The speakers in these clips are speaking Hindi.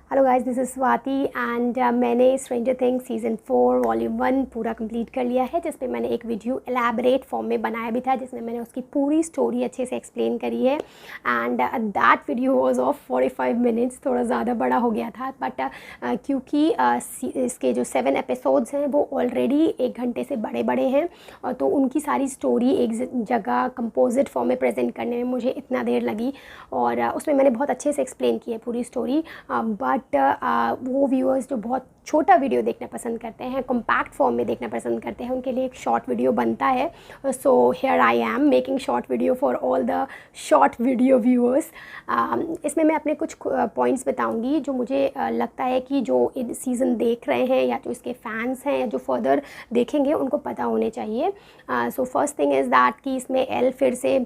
Hello guys, this is Swati and मैंने स्ट्रेंजर थिंग्स सीज़न 4 वॉल्यूम 1 पूरा कंप्लीट कर लिया है, जिसमें मैंने एक वीडियो एलैबोरेट फॉर्म में बनाया भी था, जिसमें मैंने उसकी पूरी स्टोरी अच्छे से एक्सप्लेन करी है। And that video was of 45 minutes, थोड़ा ज़्यादा बड़ा हो गया था, बट क्योंकि इसके जो 7 एपिसोड्स हैं वो ऑलरेडी 1 घंटे से बड़े बड़े हैं, तो उनकी सारी स्टोरी एक जगह कंपोजिट फॉर्म में प्रेजेंट करने में मुझे इतना देर लगी। और उसमें मैंने बहुत अच्छे से एक्सप्लेन की है पूरी स्टोरी, बट वो व्यूअर्स जो बहुत छोटा वीडियो देखना पसंद करते हैं, कॉम्पैक्ट फॉर्म में देखना पसंद करते हैं, उनके लिए एक शॉर्ट वीडियो बनता है। So here I am making short video for all the short video viewers. इसमें मैं अपने कुछ पॉइंट्स बताऊंगी जो मुझे लगता है कि जो सीज़न देख रहे हैं या जो इसके फैंस हैं या जो फर्दर देखेंगे उनको पता होने चाहिए। So first thing is that कि इसमें एल फिर से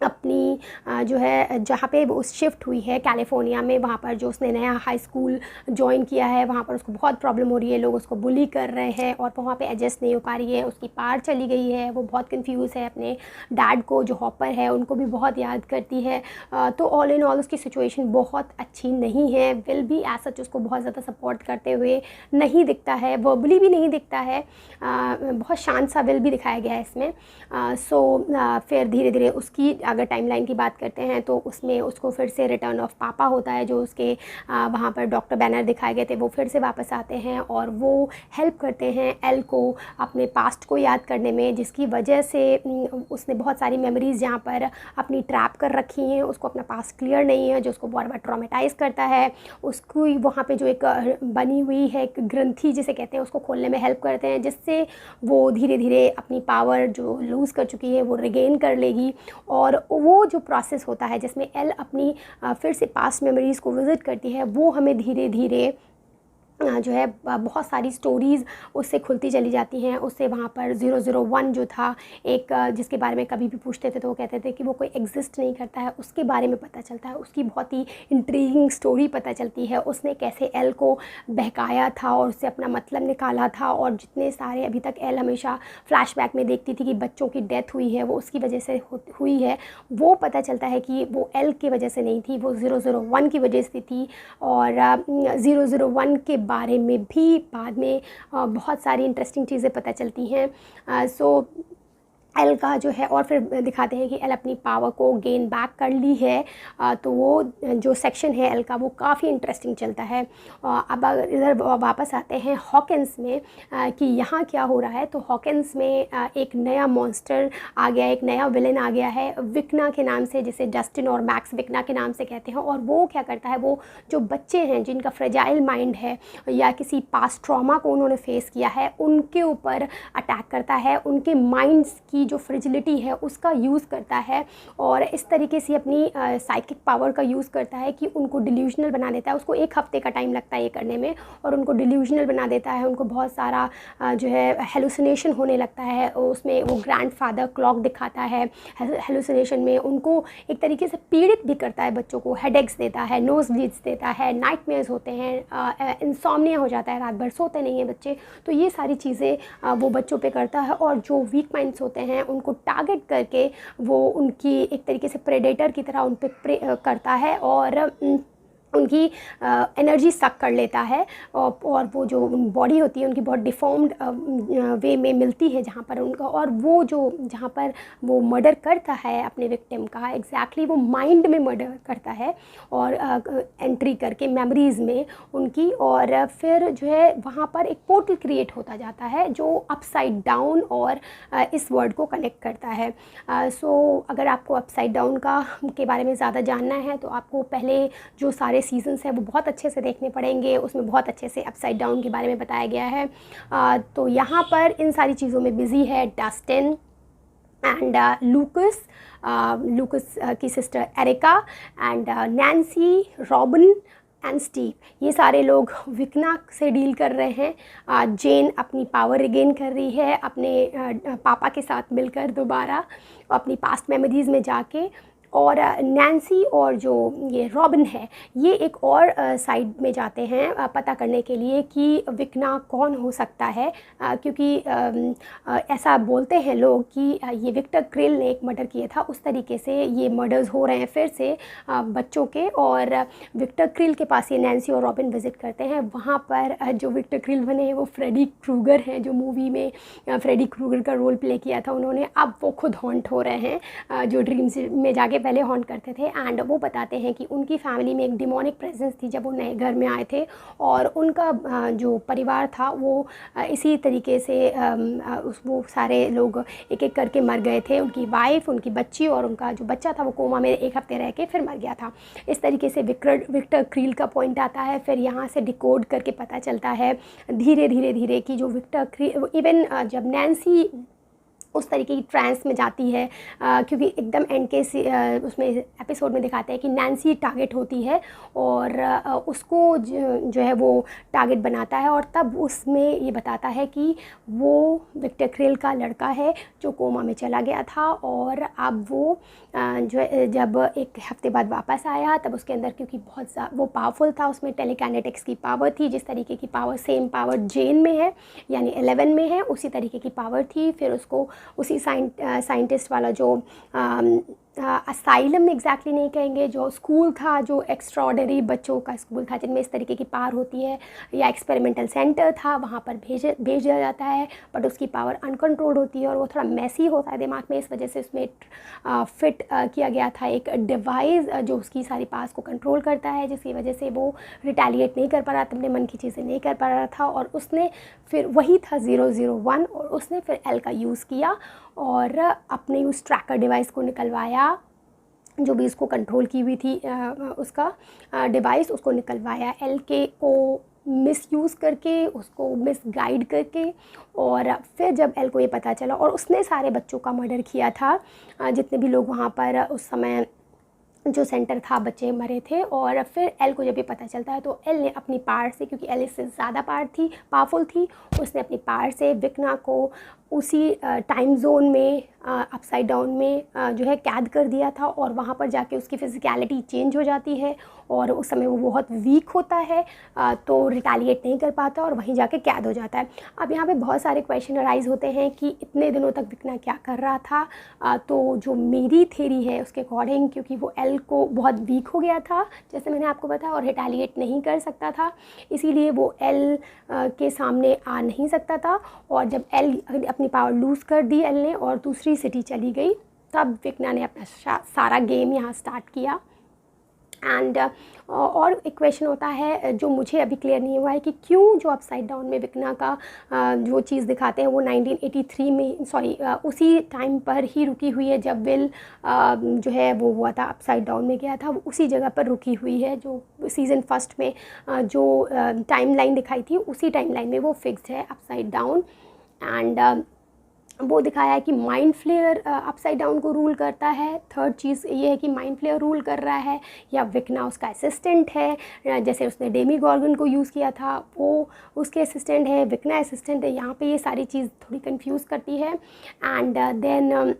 अपनी जो है जहाँ पे वो शिफ्ट हुई है कैलिफोर्निया में, वहाँ पर जो उसने नया हाई स्कूल ज्वाइन किया है वहाँ पर उसको बहुत प्रॉब्लम हो रही है, लोग उसको बुली कर रहे हैं और वहाँ पे एडजस्ट नहीं हो पा रही है। उसकी पार चली गई है, वो बहुत कंफ्यूज है, अपने डैड को जो हॉपर है उनको भी बहुत याद करती है। तो ऑल इन ऑल उसकी सिचुएशन बहुत अच्छी नहीं है। विल भी एज सच उसको बहुत ज़्यादा सपोर्ट करते हुए नहीं दिखता है, वर्बली भी नहीं दिखता है, बहुत शांत सा विल भी दिखाया गया है इसमें। फिर धीरे धीरे उसकी अगर टाइमलाइन की बात करते हैं तो उसमें उसको फिर से रिटर्न ऑफ पापा होता है, जो उसके वहाँ पर डॉक्टर बैनर दिखाए गए थे वो फिर से वापस आते हैं और वो हेल्प करते हैं एल को अपने पास्ट को याद करने में, जिसकी वजह से उसने बहुत सारी मेमोरीज़ जहाँ पर अपनी ट्रैप कर रखी हैं, उसको अपना पास्ट क्लियर नहीं है, जो उसको बार बार ट्रॉमेटाइज़ करता है। उसको वहाँ पर जो एक बनी हुई है एक ग्रंथि जिसे कहते हैं उसको खोलने में हेल्प करते हैं, जिससे वो धीरे धीरे अपनी पावर जो लूज़ कर चुकी है वो रिगेन कर लेगी। और वो जो प्रोसेस होता है जिसमें एल अपनी फिर से पास्ट मेमोरीज़ को विज़िट करती है, वो हमें धीरे धीरे जो है बहुत सारी स्टोरीज़ उससे खुलती चली जाती हैं। उससे वहाँ पर 001 जो था एक, जिसके बारे में कभी भी पूछते थे तो वो कहते थे कि वो कोई एग्जिस्ट नहीं करता है, उसके बारे में पता चलता है। उसकी बहुत ही इंट्रीगिंग स्टोरी पता चलती है, उसने कैसे एल को बहकाया था और उससे अपना मतलब निकाला था। और जितने सारे अभी तक एल हमेशा फ्लैशबैक में देखती थी कि बच्चों की डेथ हुई है वो उसकी वजह से हुई है, वो पता चलता है कि वो एल की वजह से नहीं थी, वो 001 की वजह से थी। और 001 के बारे में भी बाद में बहुत सारी इंटरेस्टिंग चीज़ें पता चलती हैं। एल का जो है और फिर दिखाते हैं कि एल अपनी पावर को गेन बैक कर ली है। तो वो जो सेक्शन है एल का वो काफ़ी इंटरेस्टिंग चलता है। अब अगर इधर वापस आते हैं हॉकिंस में कि यहाँ क्या हो रहा है, तो हॉकिंस में एक नया मॉन्स्टर आ गया, एक नया विलेन आ गया है विक्ना के नाम से, जिसे डस्टिन और मैक्स विक्ना के नाम से कहते हैं। और वो क्या करता है, वो जो बच्चे हैं जिनका फ्रेजाइल माइंड है या किसी पास्ट ट्रॉमा को उन्होंने फेस किया है, उनके ऊपर अटैक करता है, उनके माइंड्स की जो फ्रिजिलिटी है उसका यूज़ करता है और इस तरीके से अपनी साइकिक पावर का यूज़ करता है कि उनको डिल्यूजनल बना देता है। उसको 1 हफ्ते का टाइम लगता है ये करने में और उनको डिल्यूजनल बना देता है। उनको बहुत सारा जो है हेलुसिनेशन होने लगता है। उसमें वो ग्रैंडफादर क्लॉक दिखाता है हेलुसिनेशन में, उनको एक तरीके से पीड़ित भी करता है, बच्चों को हेडेक्स देता है, नोज ब्लीड्स देता है, नाइटमेयर्स होते हैं, इंसोम्निया हो जाता है, रात भर सोते नहीं हैं बच्चे। तो ये सारी चीज़ें वो बच्चों पे करता है और जो वीक माइंड्स होते हैं उनको टारगेट करके वो उनकी एक तरीके से प्रेडेटर की तरह उन पे करता है और उनकी एनर्जी सक कर लेता है। और वो जो बॉडी होती है उनकी बहुत डिफॉर्म्ड वे में मिलती है जहाँ पर उनका, और वो जो जहाँ पर वो मर्डर करता है अपने विक्टिम का, एग्जैक्टली वो माइंड में मर्डर करता है और एंट्री करके मेमोरीज़ में उनकी। और फिर जो है वहाँ पर एक पोर्टल क्रिएट होता जाता है जो अपसाइड डाउन और इस वर्ड को कनेक्ट करता है। अगर आपको अपसाइड डाउन के बारे में ज़्यादा जानना है तो आपको पहले जो सारे सीजन्स हैं वो बहुत अच्छे से देखने पड़ेंगे, उसमें बहुत अच्छे से अपसाइड डाउन के बारे में बताया गया है। तो यहाँ पर इन सारी चीज़ों में बिजी है डस्टिन एंड लूकस की sister Erica and Nancy, Robin and Steve. ये सारे लोग विक्ना से डील कर रहे हैं। जेन अपनी पावर रिगेन कर रही है अपने पापा के साथ मिलकर दोबारा अपनी पास्ट मेमोरीज़ में जाके। और नैन्सी और जो ये रॉबिन है ये एक और साइड में जाते हैं पता करने के लिए कि विक्ना कौन हो सकता है, क्योंकि ऐसा बोलते हैं लोग कि ये विक्टर क्रिल ने एक मर्डर किया था, उस तरीके से ये मर्डर्स हो रहे हैं फिर से बच्चों के। और विक्टर क्रिल के पास ये नैन्सी और रॉबिन विज़िट करते हैं। वहाँ पर जो विक्टर क्रिल बने हैं वो फ्रेडी क्रूगर हैं, जो मूवी में फ्रेडी क्रूगर का रोल प्ले किया था उन्होंने। अब वो खुद हॉन्ट हो रहे हैं, जो ड्रीम्स में जाके पहले हॉन्ट करते थे। एंड वो बताते हैं कि उनकी फैमिली में एक डिमोनिक प्रेजेंस थी जब वो नए घर में आए थे, और उनका जो परिवार था वो इसी तरीके से वो सारे लोग एक एक करके मर गए थे। उनकी वाइफ, उनकी बच्ची और उनका जो बच्चा था वो कोमा में 1 हफ्ते रह के फिर मर गया था। इस तरीके से विक्टर क्रील का पॉइंट आता है। फिर यहाँ से डिकोड करके पता चलता है धीरे धीरे धीरे कि जो विक्टर क्रील, इवन जब नैन्सी उस तरीके की ट्रांस में जाती है, क्योंकि एकदम एंड के उसमें एपिसोड में दिखाते हैं कि नैन्सी टारगेट होती है और उसको जो है वो टारगेट बनाता है, और तब उसमें ये बताता है कि वो विक्टर क्रिल का लड़का है जो कोमा में चला गया था, और अब वो जब 1 हफ्ते बाद वापस आया तब उसके अंदर, क्योंकि बहुत वो पावरफुल था, उसमें टेलीकाइनेटिक्स की पावर थी, जिस तरीके की पावर सेम पावर जेन में है यानी 11 में है उसी तरीके की पावर थी। फिर उसको उसी साइंटिस्ट वाला जो असाइलम एग्जैक्टली नहीं कहेंगे, जो स्कूल था, जो एक्स्ट्राऑर्डिनरी बच्चों का स्कूल था जिनमें इस तरीके की पावर होती है, या एक्सपेरिमेंटल सेंटर था, वहाँ पर भेज दिया जाता है। बट उसकी पावर अनकंट्रोल्ड होती है और वो थोड़ा मैसी होता है दिमाग में, इस वजह से उसमें फिट किया गया था एक डिवाइस जो उसकी सारी पावर्स को कंट्रोल करता है, जिसकी वजह से वो रिटेलिएट नहीं कर पा रहा था, अपने मन की चीज़ें नहीं कर पा रहा था। और उसने फिर वही था 001, और उसने फिर एल का यूज़ किया और अपने उस ट्रैकर डिवाइस को निकलवाया, जो भी इसको कंट्रोल की हुई थी उसका डिवाइस, उसको निकलवाया एल के को मिसयूज़ करके, उसको मिसगाइड करके। और फिर जब एल को ये पता चला, और उसने सारे बच्चों का मर्डर किया था, जितने भी लोग वहाँ पर उस समय जो सेंटर था बच्चे मरे थे। और फिर एल को जब ये पता चलता है तो एल ने अपनी पावर से, क्योंकि एल इससे ज़्यादा पावरफुल थी, उसने अपनी पावर से विक्ना को उसी टाइम जोन में अपसाइड डाउन में जो है कैद कर दिया था, और वहाँ पर जाके उसकी फिजिकलिटी चेंज हो जाती है और उस समय वो बहुत वीक होता है, तो रिटेलिएट नहीं कर पाता और वहीं जाके कैद हो जाता है। अब यहाँ पे बहुत सारे क्वेश्चन अराइज होते हैं कि इतने दिनों तक विक्ना क्या कर रहा था। तो जो मेरी थेरी है उसके अकॉर्डिंग, क्योंकि वो एल को बहुत वीक हो गया था जैसे मैंने आपको बताया, और रिटेलिएट नहीं कर सकता था, इसीलिए वो एल के सामने आ नहीं सकता था। और जब एल अपनी पावर लूज़ कर दी एल ने और दूसरी सिटी चली गई, तब विक्ना ने अपना सारा गेम यहाँ स्टार्ट किया। एंड और एक क्वेश्चन होता है जो मुझे अभी क्लियर नहीं हुआ है कि क्यों जो अपसाइड डाउन में विक्ना का जो चीज़ दिखाते हैं वो 1983 में उसी टाइम पर ही रुकी हुई है जब विल जो है वो हुआ था, अपसाइड डाउन में गया था, वो उसी जगह पर रुकी हुई है। जो सीज़न 1 में जो टाइमलाइन दिखाई थी उसी टाइमलाइन में वो फिक्स्ड है अपसाइड डाउन। एंड वो दिखाया है कि माइंड फ्लेयर अपसाइड डाउन को रूल करता है। थर्ड चीज़ ये है कि माइंड फ्लेयर रूल कर रहा है या विक्ना उसका असिस्टेंट है, जैसे उसने डेमी गॉर्गन को यूज़ किया था वो उसके असिस्टेंट है, विक्ना असिस्टेंट है। यहाँ पे ये सारी चीज़ थोड़ी कंफ्यूज करती है। एंड देन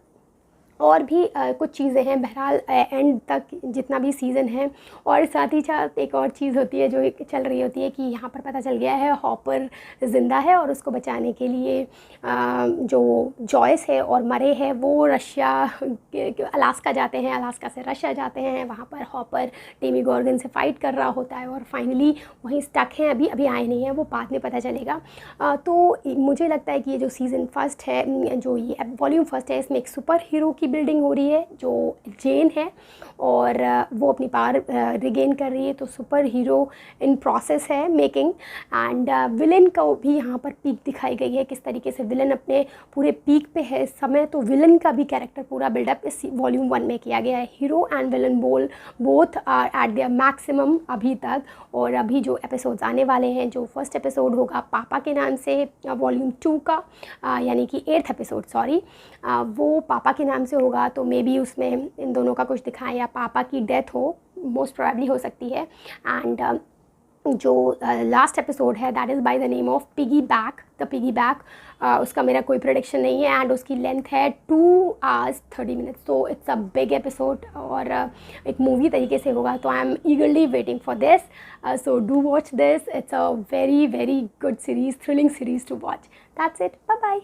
और भी कुछ चीज़ें हैं, बहरहाल एंड तक जितना भी सीज़न है। और साथ ही साथ एक और चीज़ होती है जो एक चल रही होती है कि यहाँ पर पता चल गया है हॉपर ज़िंदा है, और उसको बचाने के लिए जो जॉयस है और मरे है वो रशिया अलास्का जाते हैं, अलास्का से रशिया जाते हैं। वहाँ पर हॉपर डेमी गॉर्गन से फ़ाइट कर रहा होता है और फाइनली वहीं स्टक हैं, अभी आए नहीं हैं, वो बाद में पता चलेगा। तो मुझे लगता है कि ये जो सीज़न 1 है, जो ये वॉल्यूम 1 है, इसमें एक सुपर हीरो की बिल्डिंग हो रही है जो जेन है, और वो अपनी पावर रिगेन कर रही है। तो सुपर हीरो इन प्रोसेस है मेकिंग। एंड विलन का भी यहाँ पर पीक दिखाई गई है, किस तरीके से विलन अपने पूरे पीक पे है इस समय। तो विलन का भी कैरेक्टर पूरा बिल्डअप इस वॉल्यूम 1 में किया गया है। Hero and villain both are at their maximum अभी तक। और अभी जो एपिसोड्स आने वाले हैं, जो फर्स्ट एपिसोड होगा पापा के नाम से वॉल्यूम 2 का, यानी कि 8th एपिसोड वो पापा के नाम से होगा। तो मे बी उसमें इन दोनों का कुछ दिखाएं या पापा की डेथ हो, मोस्ट प्रोबेबली हो सकती है। एंड जो लास्ट एपिसोड है that is by the name of piggy back. The piggy back उसका मेरा कोई प्रोडिक्शन नहीं है, एंड उसकी लेंथ है 2 hours 30 minutes, तो इट्स अ बिग एपिसोड और एक मूवी तरीके से होगा, तो I am eagerly waiting for this. So do watch this, it's a very very good series, thrilling series to watch. That's it, bye bye.